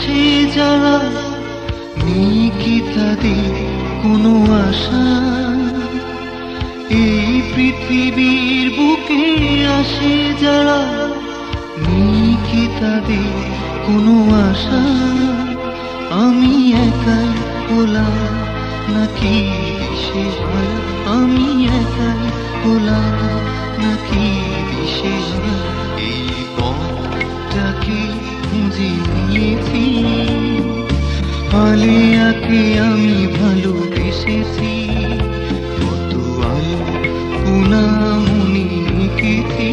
আসে যারা নেই কি তাদের কোনো আশা? এই পৃথিবীর বুকে আসে যারা নেই কি তাদের কোনো আশা? আমি একাই হলাম নাকি দিশেহারা? আমি একাই হলাম নাকি দিশেহারা? এই পথটাকে খুঁজে নিয়েছি, আলিয়াকে আমি ভালোবেসেছি, কত আলো পুনামনি এঁকেছি,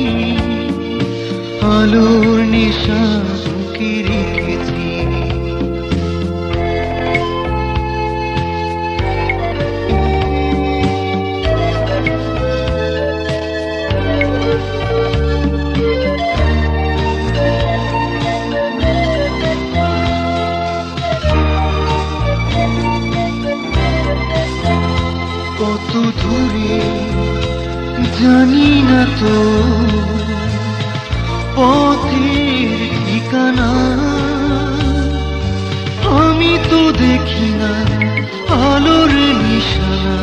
আলোর নেশা বুকে রেখেছি। কত দূরে জানি না তো পথের ঠিকানা, আমি তো দেখি না আলোর নিশানা,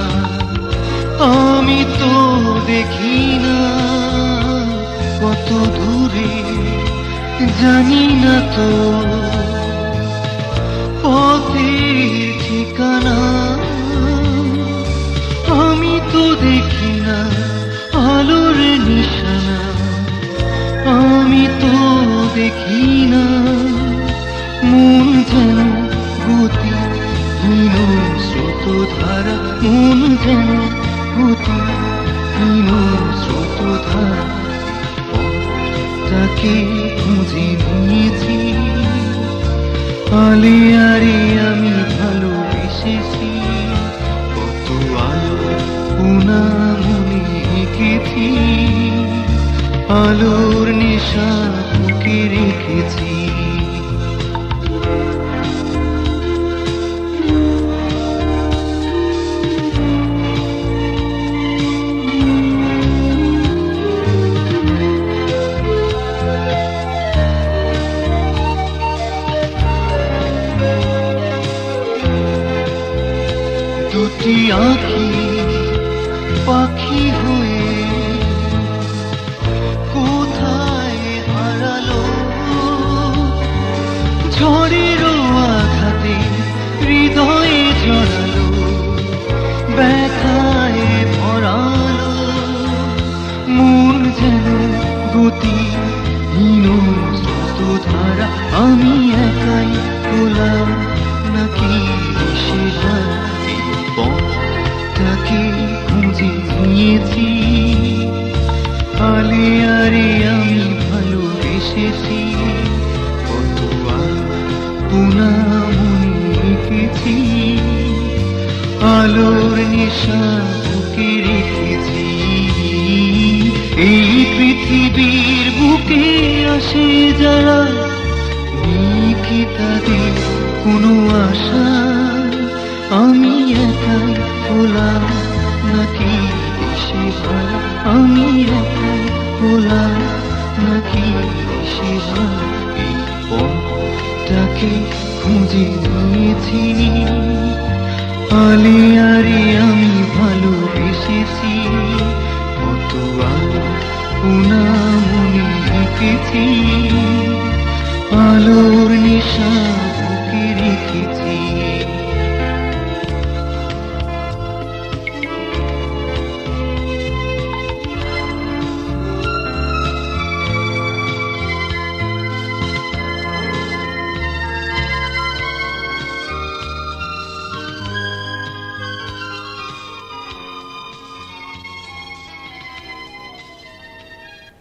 আমি তো দেখি না। কত দূরে জানি না তো পথের ঠিকানা, আমি তো দেখি না আলোর নিশানা, আমি তো দেখি না। মন যেন গতিহীন স্রোতধারা, মন যেন গতিহীন স্রোতধারা, পথটাকে খুঁজে নিয়েছি, আলিয়ারে আমি ভালোবেসেছি, কত আলো পুনামনি এঁকেছি, আলোর নেশা বুকে রেখেছি। দুটি আঁখি পাখি হয়ে কোথায় হারালো, ঝড়েরও আঘাতে হৃদয়ে জড়ালো, ব্যথায় ভরালো, মন যেন গতিহীন স্রোতধারা, আমি একাই হলাম নাকি দিশেহারা? পথটাকে খুঁজে নিয়েছি, আলিয়ারে আমি ভালোবেসেছি, কত আলো পুনামনি এঁকেছি, আলোর নেশা বুকে রেখেছি। এই পৃথিবীর বুকে আসে যারা নেই কি তাদের কোনো আশা? আমি একাই হলাম নাকি দিশেহারা? আমি একাই হলাম নাকি দিশেহারা? এই পথটাকে খুঁজে নিয়েছি, আলিয়ারে আমি ভালোবেসেছি, কত আলো পুনামনি এঁকেছি, আলোর নেশা